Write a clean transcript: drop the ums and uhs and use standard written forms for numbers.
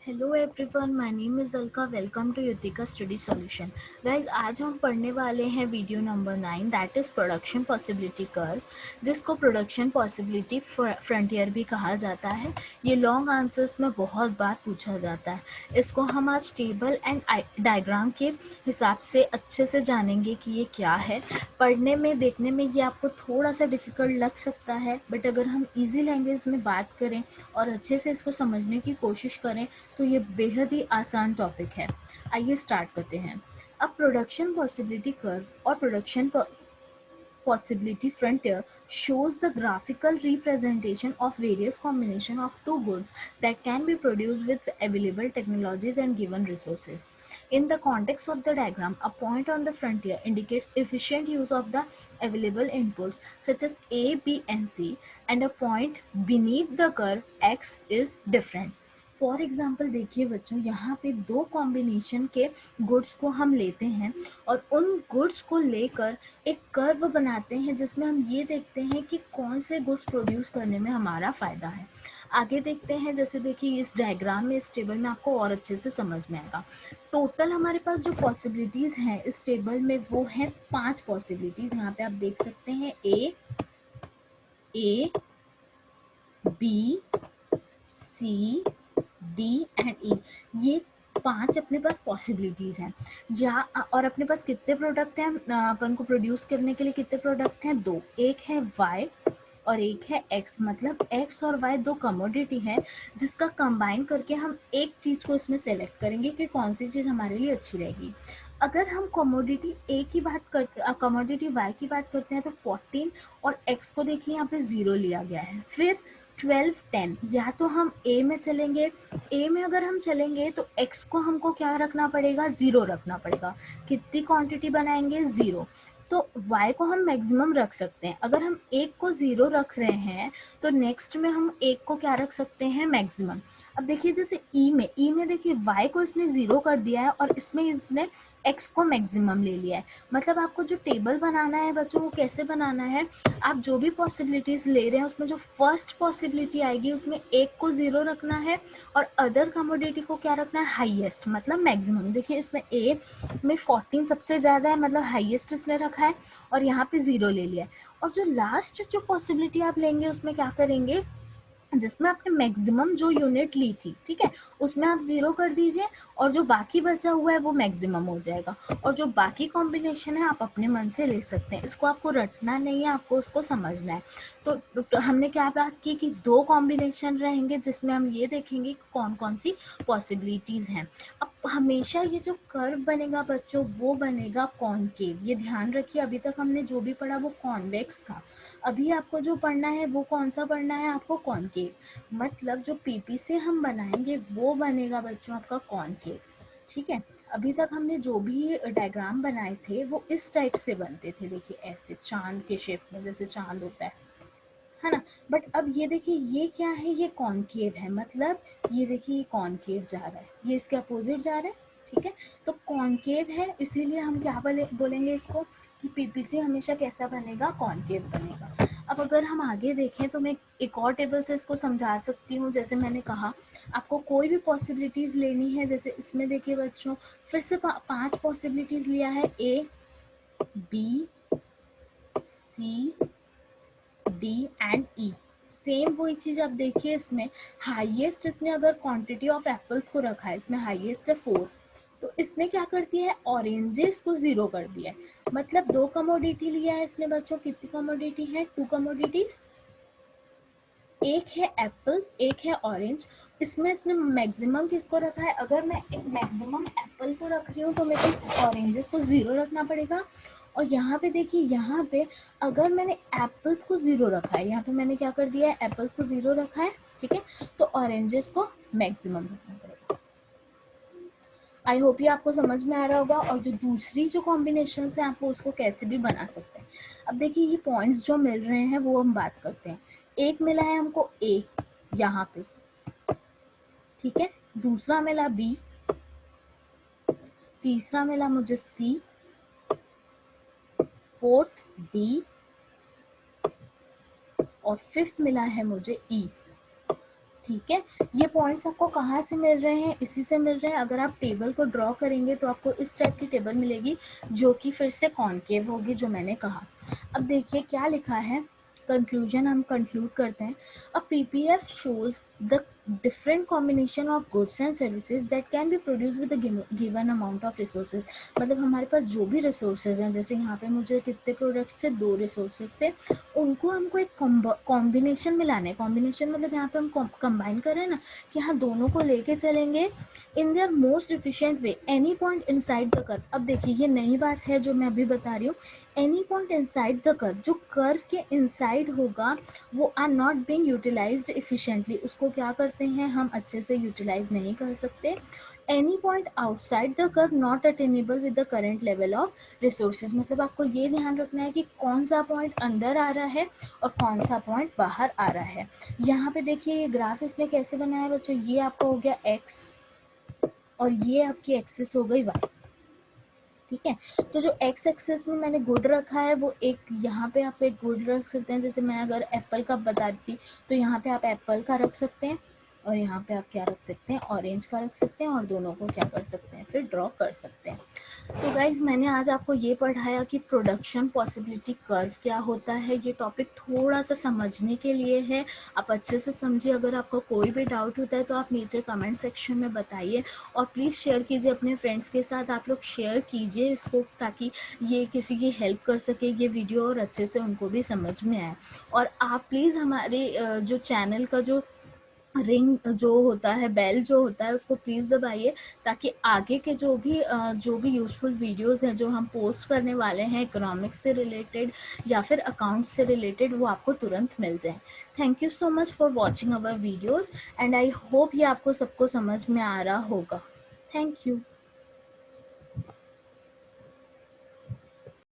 Hello everyone, my name is Alka. Welcome to Yutika study solution. Guys, आज हम पढ़ने वाले हैं video number 9, that is production possibility curve, जिसको प्रोडक्शन पॉसिबिलिटी फ्रंटियर भी कहा जाता है। ये लॉन्ग आंसर्स में बहुत बार पूछा जाता है। इसको हम आज टेबल एंड डायग्राम के हिसाब से अच्छे से जानेंगे कि ये क्या है। पढ़ने में, देखने में ये आपको थोड़ा सा डिफ़िकल्ट लग सकता है, बट अगर हम ईजी लैंग्वेज में बात करें और अच्छे से इसको समझने की कोशिश करें तो ये बेहद ही आसान टॉपिक है। आइए स्टार्ट करते हैं। अब प्रोडक्शन पॉसिबिलिटी कर्व और production possibility frontier shows the graphical representation of various combination of two goods that can be produced with available technologies and given resources. In the context of the diagram, a point on the frontier indicates efficient use of the available inputs such as A, B and C, and a point beneath the curve X is different. For example देखिए बच्चों, यहाँ पे दो combination के goods को हम लेते हैं और उन गुड्स को लेकर एक कर्व बनाते हैं जिसमें हम ये देखते हैं कि कौन से गुड्स प्रोड्यूस करने में हमारा फ़ायदा है। आगे देखते हैं, जैसे देखिए इस डायग्राम में, इस टेबल में आपको और अच्छे से समझ में आएगा। टोटल हमारे पास जो पॉसिबिलिटीज़ हैं इस टेबल में वो हैं 5 पॉसिबिलिटीज़। यहाँ पे आप देख सकते हैं ए, बी, सी, डी एंड ई। ये 5 अपने पास पॉसिबिलिटीज़ हैं। या और अपने पास कितने प्रोडक्ट हैं अपन को प्रोड्यूस करने के लिए? कितने प्रोडक्ट हैं? 2। एक है वाई और एक है एक्स। मतलब एक्स और वाई दो कमोडिटी है जिसका कंबाइन करके हम एक चीज़ को इसमें सेलेक्ट करेंगे कि कौन सी चीज़ हमारे लिए अच्छी रहेगी। अगर हम कमोडिटी ए की बात करते, कमोडिटी वाई की बात करते हैं तो 14 और एक्स को देखिए यहाँ पे 0 लिया गया है। फिर 12, 10। या तो हम ए में चलेंगे, ए में अगर हम चलेंगे तो एक्स को हमको क्या रखना पड़ेगा? 0 रखना पड़ेगा। कितनी क्वांटिटी बनाएंगे? 0। तो y को हम मैक्सिमम रख सकते हैं। अगर हम एक को 0 रख रहे हैं तो नेक्स्ट में हम एक को क्या रख सकते हैं? मैक्सिमम। अब देखिए जैसे ई में देखिए y को इसने 0 कर दिया है और इसमें इसने x को मैक्सिमम ले लिया है। मतलब आपको जो टेबल बनाना है बच्चों, वो कैसे बनाना है? आप जो भी पॉसिबिलिटीज़ ले रहे हैं उसमें जो फर्स्ट पॉसिबिलिटी आएगी उसमें एक को 0 रखना है और अदर कमोडिटी को क्या रखना है? हाईएस्ट, मतलब मैक्सिमम। देखिए इसमें ए में 14 सबसे ज़्यादा है, मतलब हाईएस्ट इसने रखा है और यहाँ पे 0 ले लिया है। और जो लास्ट जो पॉसिबिलिटी आप लेंगे उसमें क्या करेंगे? जिसमें आपने मैक्सिमम जो यूनिट ली थी, ठीक है, उसमें आप 0 कर दीजिए और जो बाकी बचा हुआ है वो मैक्सिमम हो जाएगा। और जो बाकी कॉम्बिनेशन है आप अपने मन से ले सकते हैं। इसको आपको रटना नहीं है, आपको उसको समझना है। तो हमने क्या बात की कि 2 कॉम्बिनेशन रहेंगे जिसमें हम ये देखेंगे कि कौन कौन सी पॉसिबिलिटीज़ हैं। अब हमेशा ये जो कर्व बनेगा बच्चों वो बनेगा कॉनकेव। ये ध्यान रखिए, अभी तक हमने जो भी पढ़ा वो कॉन्वेक्स था। अभी आपको जो पढ़ना है वो कौन सा पढ़ना है? आपको कॉनकेव। मतलब जो पीपी से हम बनाएंगे वो बनेगा बच्चों आपका कॉनकेव, ठीक है। अभी तक हमने जो भी डायग्राम बनाए थे वो इस टाइप से बनते थे, देखिए ऐसे चांद के शेप में, जैसे चांद होता है ना। बट अब ये देखिए ये क्या है? ये कॉनकेव है। मतलब ये देखिए ये कॉनकेव जा रहा है, ये इसके अपोजिट जा रहा है, ठीक है। तो कॉनकेव है, इसीलिए हम क्या बोलेंगे इसको कि पीपीसी हमेशा कैसा बनेगा? कॉनकेव बनेगा। अब अगर हम आगे देखें तो मैं एक और टेबल से इसको समझा सकती हूँ। जैसे मैंने कहा, आपको कोई भी पॉसिबिलिटीज़ लेनी है, जैसे इसमें देखिए बच्चों फिर से 5 पॉसिबिलिटीज़ लिया है, A, B, C, D and E. Same वही चीज आप देखिए, इसमें हाईएस्ट इसने अगर क्वांटिटी ऑफ एप्पल्स को रखा है, इसमें हाईएस्ट है 4, तो इसने क्या कर दिया है? ऑरेंजेस को 0 कर दिया है। मतलब 2 कमोडिटी लिया है इसने बच्चों। कितनी कमोडिटी है? 2 कमोडिटीज। एक है एप्पल, एक है ऑरेंज। इसमें इसने मैक्सिमम किसको रखा है? अगर मैं मैक्सिमम एप्पल को रख रही हूँ तो मेरे को ऑरेंजेस को 0 रखना पड़ेगा। और यहाँ पे देखिए, यहाँ पे अगर मैंने एप्पल्स को 0 रखा है, यहाँ पे मैंने क्या कर दिया है? एप्पल्स को 0 रखा है, ठीक है। तो ऑरेंजेस को मैक्सिमम रखना पड़ेगा। आई होप ये आपको समझ में आ रहा होगा। और जो दूसरी जो कॉम्बिनेशन है आपको उसको कैसे भी बना सकते हैं। अब देखिए ये पॉइंट्स जो मिल रहे हैं वो हम बात करते हैं। एक मिला है हमको ए यहाँ पे, ठीक है। दूसरा मिला बी, तीसरा मिला मुझे सी, फोर्थ डी और फिफ्थ मिला है मुझे ई, ठीक है, ये पॉइंट्स आपको कहाँ से मिल रहे हैं, इसी से मिल रहे हैं। अगर आप टेबल को ड्रॉ करेंगे तो आपको इस टाइप की टेबल मिलेगी जो कि फिर से कॉन्केव होगी, जो मैंने कहा। अब देखिए क्या लिखा है, कंक्लूजन हम कंक्लूड करते हैं। अ PPF shows the different combination of goods and services that can be produced with a given amount of resources। मतलब हमारे पास जो भी रिसोर्सेज हैं, जैसे यहाँ पे मुझे कितने प्रोडक्ट्स थे, 2 रिसोर्सेज थे, उनको हमको एक कॉम्बिनेशन में लाना है। कॉम्बिनेशन मतलब यहाँ पे हम कंबाइन कर रहे हैं ना, कि हाँ दोनों को लेके चलेंगे in their most efficient way any point inside the curve. अब देखिए ये नई बात है जो मैं अभी बता रही हूँ, any point inside the curve, जो कर्व के इनसाइड होगा वो are not being utilised efficiently, उसको क्या करते हैं हम अच्छे से यूटिलाइज नहीं कर सकते। Any point outside the curve not attainable with the current level of resources. मतलब आपको ये ध्यान रखना है कि कौन सा पॉइंट अंदर आ रहा है और कौन सा पॉइंट बाहर आ रहा है। यहाँ पे देखिए ये ग्राफ इसने कैसे बनाया है बच्चों, ये आपका हो गया एक्स और ये आपकी एक्सिस हो गई वाई। ठीक है, तो जो एक्स एक्सिस में मैंने गुड रखा है वो एक, यहाँ पे आप एक गुड रख सकते हैं। जैसे मैं अगर एप्पल का बता रही तो यहाँ पे आप एप्पल का रख सकते हैं, और यहाँ पे आप क्या रख सकते हैं, ऑरेंज का रख सकते हैं, और दोनों को क्या कर सकते हैं, फिर ड्रॉ कर सकते हैं। तो गाइज मैंने आज आपको ये पढ़ाया कि प्रोडक्शन पॉसिबिलिटी कर्व क्या होता है। ये टॉपिक थोड़ा सा समझने के लिए है, आप अच्छे से समझिए। अगर आपको कोई भी डाउट होता है तो आप नीचे कमेंट सेक्शन में बताइए, और प्लीज़ शेयर कीजिए अपने फ्रेंड्स के साथ। आप लोग शेयर कीजिए इसको, ताकि ये किसी की हेल्प कर सके ये वीडियो, और अच्छे से उनको भी समझ में आए। और आप प्लीज़ हमारे जो चैनल का जो रिंग जो होता है, बेल जो होता है, उसको प्लीज़ दबाइए, ताकि आगे के जो भी यूज़फुल वीडियोस हैं जो हम पोस्ट करने वाले हैं इकोनॉमिक्स से रिलेटेड या फिर अकाउंट्स से रिलेटेड, वो आपको तुरंत मिल जाए। Thank you so much for watching our videos, and I hope ये आपको सबको समझ में आ रहा होगा। Thank you.